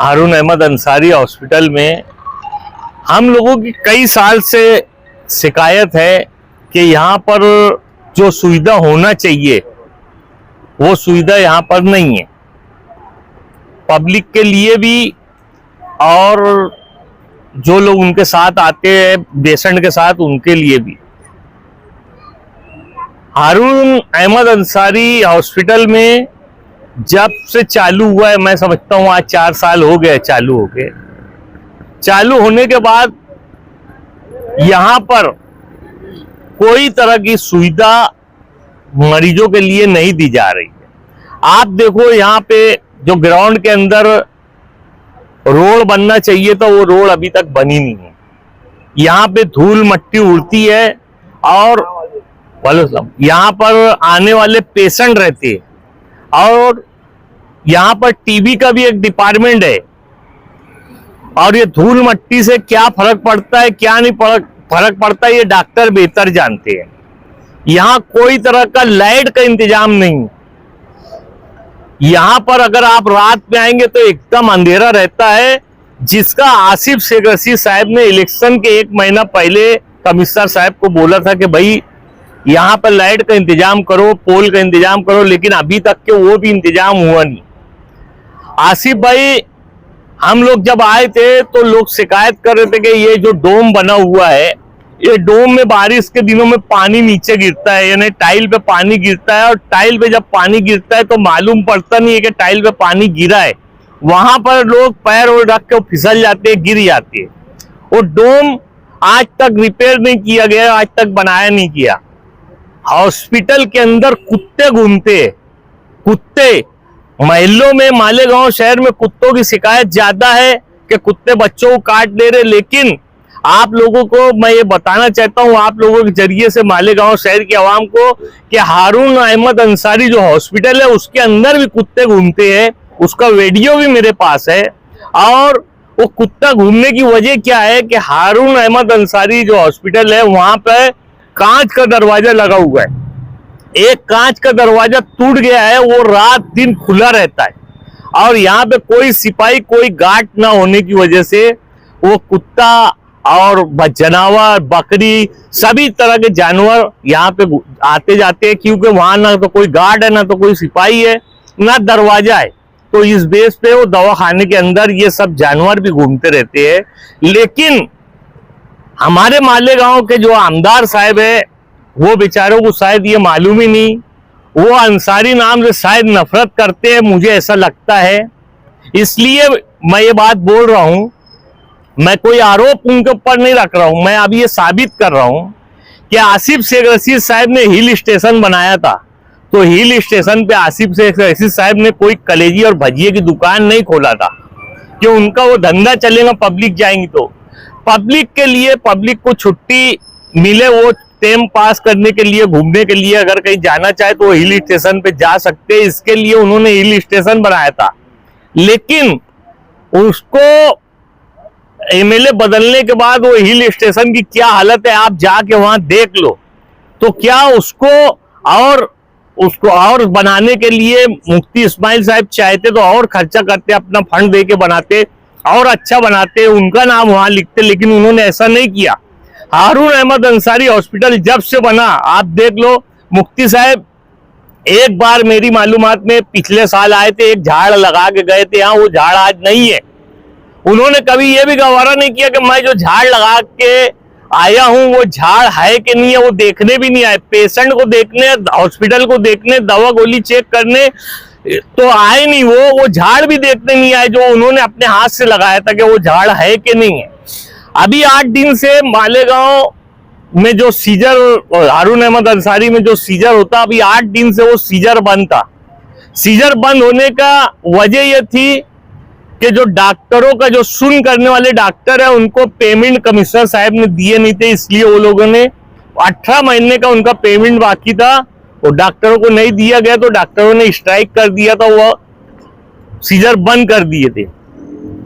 हारून Ahmad Ansari hospital में हम लोगों की कई साल से शिकायत है कि यहाँ पर जो सुविधा होना चाहिए वो सुविधा यहाँ पर नहीं है, पब्लिक के लिए भी और जो लोग उनके साथ आते हैं पेशेंट के साथ उनके लिए भी। हारून अहमद अंसारी हॉस्पिटल में जब से चालू हुआ है, मैं समझता हूँ आज 4 साल हो गए चालू हो गए। चालू होने के बाद यहाँ पर कोई तरह की सुविधा मरीजों के लिए नहीं दी जा रही है। आप देखो यहाँ पे जो ग्राउंड के अंदर रोड बनना चाहिए था वो रोड अभी तक बनी नहीं है। यहाँ पे धूल मट्टी उड़ती है और यहाँ पर आने वाले पेशेंट रहते हैं और यहाँ पर टीबी का भी एक डिपार्टमेंट है और ये धूल मट्टी से क्या फर्क पड़ता है क्या नहीं फर्क पड़ता है ये डॉक्टर बेहतर जानते हैं। यहाँ कोई तरह का लाइट का इंतजाम नहीं। यहाँ पर अगर आप रात में आएंगे तो एकदम अंधेरा रहता है, जिसका आसिफ शेख रशीद साहब ने इलेक्शन के 1 महीना पहले कमिश्नर साहब को बोला था कि भाई यहाँ पर लाइट का इंतजाम करो, पोल का इंतजाम करो, लेकिन अभी तक के वो भी इंतजाम हुआ नहीं। आसिफ भाई, हम लोग जब आए थे तो लोग शिकायत कर रहे थे कि ये जो डोम बना हुआ है, ये डोम में बारिश के दिनों में पानी नीचे गिरता है, यानी टाइल पे पानी गिरता है और टाइल पे जब पानी गिरता है तो मालूम पड़ता नहीं है कि टाइल पे पानी गिरा है। वहां पर लोग पैर और रख के फिसल जाते हैं, गिर जाते हैं। वो डोम आज तक रिपेयर नहीं किया गया, आज तक बनाया नहीं किया। हॉस्पिटल के अंदर कुत्ते घूमते, कुत्ते महल्लों में, मालेगांव शहर में कुत्तों की शिकायत ज्यादा है कि कुत्ते बच्चों को काट ले रहे। लेकिन आप लोगों को मैं ये बताना चाहता हूँ, आप लोगों के जरिए से मालेगांव शहर की आवाम को, कि हारून अहमद अंसारी जो हॉस्पिटल है उसके अंदर भी कुत्ते घूमते हैं। उसका वीडियो भी मेरे पास है। और वो कुत्ता घूमने की वजह क्या है कि हारून अहमद अंसारी जो हॉस्पिटल है वहां पर कांच का दरवाजा लगा हुआ है। एक कांच का दरवाजा टूट गया है, वो रात दिन खुला रहता है और यहाँ पे कोई सिपाही, कोई गार्ड ना होने की वजह से वो कुत्ता और जानवर, बकरी, सभी तरह के जानवर यहाँ पे आते जाते हैं, क्योंकि वहां ना तो कोई गार्ड है, ना तो कोई सिपाही है, ना दरवाजा है। तो इस बेस पे वो दवाखाने के अंदर ये सब जानवर भी घूमते रहते हैं। लेकिन हमारे मालेगांव के जो आमदार साहब है वो बेचारों को शायद ये मालूम ही नहीं, वो अंसारी नाम से शायद नफरत करते हैं, मुझे ऐसा लगता है। इसलिए मैं ये बात बोल रहा हूं, मैं कोई आरोप उनके ऊपर नहीं रख रहा हूं, मैं अभी ये साबित कर रहा हूं कि आसिफ शेख रशीद साहब ने हिल स्टेशन बनाया था, तो हिल स्टेशन पे आसिफ शेख रशीद साहब ने कोई कलेजी और भजिए की दुकान नहीं खोला था कि उनका वो धंधा चलेगा, पब्लिक जाएंगी तो। पब्लिक के लिए, पब्लिक को छुट्टी मिले, वो टाइम पास करने के लिए, घूमने के लिए अगर कहीं जाना चाहे तो वो हिल स्टेशन पे जा सकते हैं। इसके लिए उन्होंने हिल स्टेशन बनाया था। लेकिन उसको एमएलए बदलने के बाद वो हिल स्टेशन की क्या हालत है आप जाके वहां देख लो। तो क्या उसको और बनाने के लिए मुफ्ती इस्माइल साहब चाहते तो और खर्चा करते, अपना फंड दे के बनाते और अच्छा बनाते, उनका नाम वहां लिखते, लेकिन उन्होंने ऐसा नहीं किया। हारून अहमद अंसारी हॉस्पिटल जब से बना, आप देख लो, मुफ्ती साहब एक बार मेरी मालूमात में पिछले साल आए थे, एक झाड़ लगा के गए थे, यहाँ वो झाड़ आज नहीं है। उन्होंने कभी ये भी गवारा नहीं किया कि मैं जो झाड़ लगा के आया हूं वो झाड़ है कि नहीं है, वो देखने भी नहीं आए। पेशेंट को देखने, हॉस्पिटल को देखने, दवा गोली चेक करने तो आए नहीं, वो झाड़ भी देखने नहीं आए जो उन्होंने अपने हाथ से लगाया था कि वो झाड़ है कि नहीं है। अभी 8 दिन से मालेगांव में जो सीजर, हारून अहमद अंसारी में जो सीजर होता, अभी 8 दिन से वो सीजर बंद था। सीजर बंद होने का वजह यह थी कि जो डॉक्टरों का, जो सुन करने वाले डॉक्टर है, उनको पेमेंट कमिश्नर साहब ने दिए नहीं थे, इसलिए वो लोगों ने 18 महीने का उनका पेमेंट बाकी था, वो डॉक्टरों को नहीं दिया गया, तो डॉक्टरों ने स्ट्राइक कर दिया था, वो सीजर बंद कर दिए थे।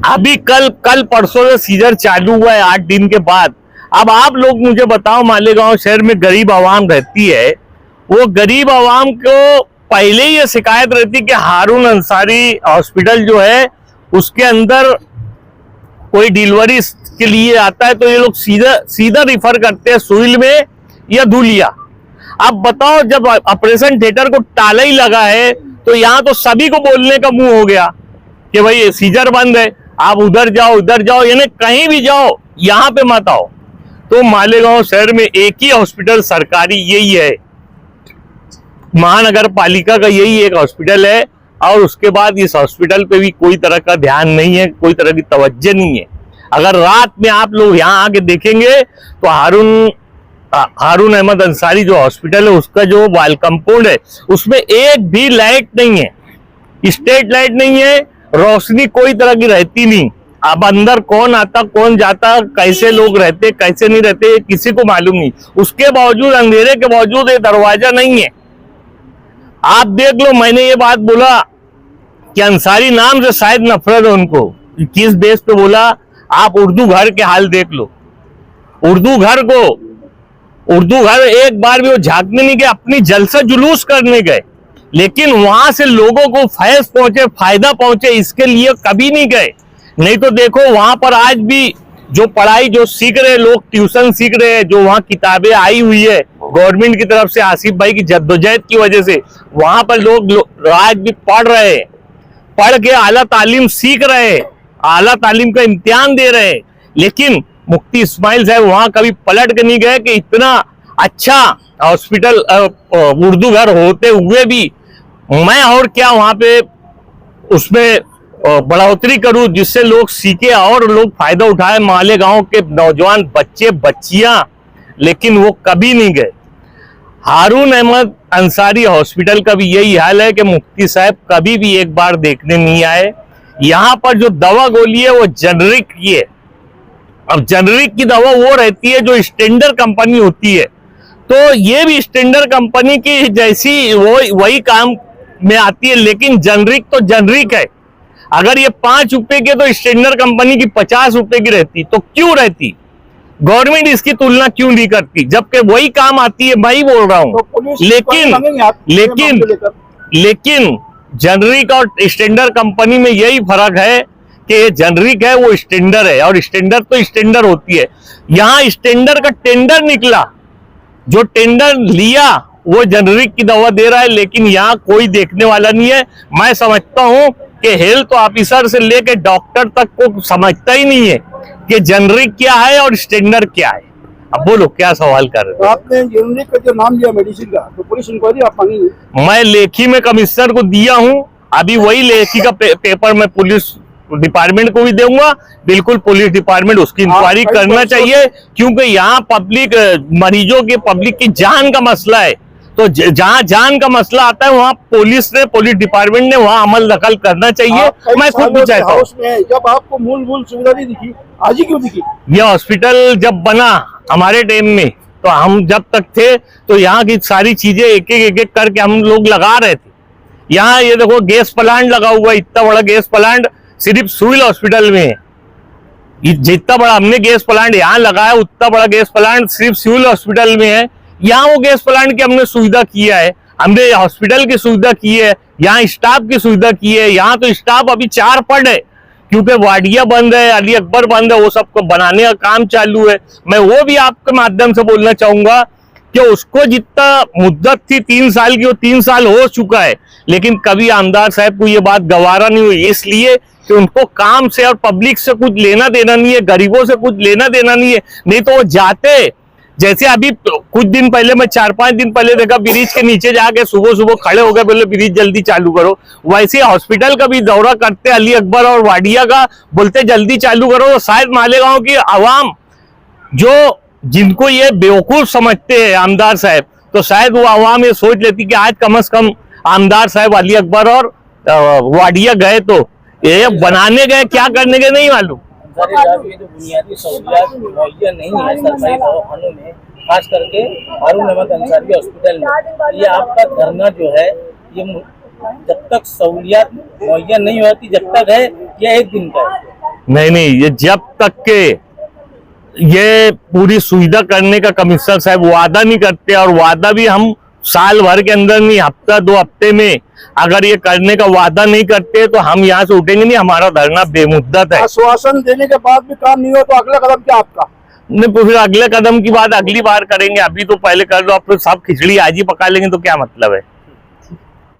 अभी कल परसों से सीजर चालू हुआ है 8 दिन के बाद। अब आप लोग मुझे बताओ, मालेगांव शहर में गरीब आवाम रहती है, वो गरीब आवाम को पहले ही ये शिकायत रहती कि हारून अंसारी हॉस्पिटल जो है उसके अंदर कोई डिलीवरी के लिए आता है तो ये लोग सीधा रिफर करते हैं सुइल में या धुलिया। अब बताओ, जब ऑपरेशन थिएटर को ताला ही लगा है तो यहाँ तो सभी को बोलने का मुंह हो गया कि भाई सीजर बंद है, आप उधर जाओ, यानी कहीं भी जाओ, यहाँ पे मत आओ। तो मालेगांव शहर में एक ही हॉस्पिटल सरकारी यही है, महानगर पालिका का यही एक हॉस्पिटल है, और उसके बाद इस हॉस्पिटल पे भी कोई तरह का ध्यान नहीं है, कोई तरह की तवज्जो नहीं है। अगर रात में आप लोग यहाँ आके देखेंगे तो हारून अहमद अंसारी जो हॉस्पिटल है उसका जो वाल कंपाउंड है उसमें एक भी लाइट नहीं है, स्ट्रीट लाइट नहीं है, रोशनी कोई तरह की रहती नहीं। अब अंदर कौन आता कौन जाता, कैसे लोग रहते कैसे नहीं रहते, किसी को मालूम नहीं। उसके बावजूद, अंधेरे के बावजूद ये दरवाजा नहीं है। आप देख लो, मैंने ये बात बोला कि अंसारी नाम से शायद नफरत है उनको, किस बेस पे बोला। आप उर्दू घर के हाल देख लो, उर्दू घर एक बार भी वो झांकने नहीं गए, अपनी जलसा जुलूस करने गए, लेकिन वहां से लोगों को फैज पहुंचे, फायदा पहुंचे, इसके लिए कभी नहीं गए। नहीं तो देखो वहां पर आज भी जो पढ़ाई जो सीख रहे लोग, ट्यूशन सीख रहे हैं, जो वहां किताबें आई हुई है गवर्नमेंट की तरफ से, आसिफ भाई की जद्दोजहद की वजह से वहां पर लोग आज भी पढ़ रहे हैं, पढ़ के आला तालीम सीख रहे हैं, आला तालीम का इम्तिहान दे रहे हैं। लेकिन मुफ्ती इस्माइल साहब वहां कभी पलट के नहीं गए कि इतना अच्छा हॉस्पिटल उर्दू घर होते हुए भी मैं और क्या वहां पे उसमें बढ़ोतरी करूं जिससे लोग सीखे और लोग फायदा उठाए, मालेगांव के नौजवान बच्चे बच्चियां, लेकिन वो कभी नहीं गए। हारून अहमद अंसारी हॉस्पिटल का भी यही हाल है कि मुफ्ती साहब कभी भी एक बार देखने नहीं आए। यहाँ पर जो दवा गोली है वो जेनरिक की है। अब जेनरिक की दवा वो रहती है जो स्टैंडर्ड कंपनी होती है, तो ये भी स्टैंडर्ड कंपनी की जैसी वही काम में आती है, लेकिन जेनरिक तो जेनरिक है। अगर ये 5 रुपए के तो स्टैंडर्ड कंपनी की 50 रुपए की रहती, तो क्यों रहती? गवर्नमेंट इसकी तुलना क्यों नहीं करती, जबकि वही काम आती है? मैं ही बोल रहा हूं। लेकिन जेनरिक और स्टैंडर्ड कंपनी में यही फर्क है कि ये जेनरिक है वो स्टैंडर्ड है, और स्टैंडर्ड तो स्टैंडर्ड होती है। यहाँ स्टैंडर्ड का टेंडर निकला, जो टेंडर लिया वो जेनरिक की दवा दे रहा है, लेकिन यहाँ कोई देखने वाला नहीं है। मैं समझता हूँ कि हेल्थ ऑफिसर से लेके डॉक्टर तक को समझता ही नहीं है कि जेनरिक क्या है और स्टैंडर्ड क्या है। अब बोलो क्या सवाल कर रहे हो? आपने जेनरिक का जो नाम लिया मेडिसिन का, तो पुलिस इंक्वायरी आप मांगेंगे? मैं लेखी में कमिश्नर को दिया हूं, अभी वही लेखी का पेपर मैं पुलिस डिपार्टमेंट को भी दूंगा। बिल्कुल पुलिस डिपार्टमेट उसकी इंक्वायरी करना चाहिए, क्योंकि यहाँ पब्लिक मरीजों के पब्लिक की जान का मसला है। तो जहाँ जान का मसला आता है वहाँ पुलिस डिपार्टमेंट ने वहाँ अमल दखल करना चाहिए। मैं खुद भी चाहता हूँ। जब आपको मूल सुविधा नहीं दिखी, आज ही क्यों दिखी? ये हॉस्पिटल जब बना हमारे टाइम में, तो हम जब तक थे तो यहाँ की सारी चीजें एक एक करके हम लोग लगा रहे थे। यहाँ ये देखो गैस प्लांट लगा हुआ, इतना बड़ा गैस प्लांट सिर्फ सिविल हॉस्पिटल में है। जितना बड़ा हमने गैस प्लांट यहाँ लगाया, उतना बड़ा गैस प्लांट सिर्फ सिविल हॉस्पिटल में है। यहाँ वो गैस प्लांट की हमने सुविधा किया है, हमने हॉस्पिटल की सुविधा की है, यहाँ स्टाफ की सुविधा की है। यहाँ तो स्टाफ अभी 4 पड़ है, क्योंकि वाडिया बंद है, अली अकबर बंद है, वो सबको बनाने का काम चालू है। मैं वो भी आपके माध्यम से बोलना चाहूंगा कि उसको जितना मुद्दत थी 3 साल की, वो 3 साल हो चुका है, लेकिन कभी आमदार साहब को ये बात गवारा नहीं हुई, इसलिए कि उनको काम से और पब्लिक से कुछ लेना देना नहीं है, गरीबों से कुछ लेना देना नहीं है। नहीं तो वो जाते, जैसे अभी कुछ दिन पहले, मैं 4-5 दिन पहले देखा, ब्रिज के नीचे जाके सुबह खड़े हो गए, बोले ब्रिज जल्दी चालू करो। वैसे हॉस्पिटल का भी दौरा करते अली अकबर और वाडिया का, बोलते जल्दी चालू करो। तो शायद मालेगांव की आवाम जो जिनको ये बेवकूफ समझते हैं आमदार साहब, तो शायद वो आवाम ये सोच लेती कि आज कम से कम आमदार साहब अली अकबर और वाडिया गए तो ये बनाने गए, क्या करने गए नहीं मालूम। ये जो बुनियादी सहूलियात मुहैया नहीं है सरकारी दवाखानों में, खास करके हारून अहमद अंसारी हॉस्पिटल में, ये आपका धरना जो है, ये जब तक सहूलियात मुहैया नहीं होती जब तक है, ये 1 दिन का है? नहीं, ये जब तक के ये पूरी सुविधा करने का कमिश्नर साहब वादा नहीं करते, और वादा भी हम साल भर के अंदर नहीं, हफ्ता 2 हफ्ते में अगर ये करने का वादा नहीं करते तो हम यहाँ से उठेंगे नहीं। हमारा धरना बेमुद्दत है। आश्वासन देने के बाद भी काम नहीं हो तो अगला कदम क्या आपका? नहीं तो फिर अगले कदम की बात अगली बार करेंगे, अभी तो पहले कर लो। अब तो सब खिचड़ी आज ही पका लेंगे तो क्या मतलब है।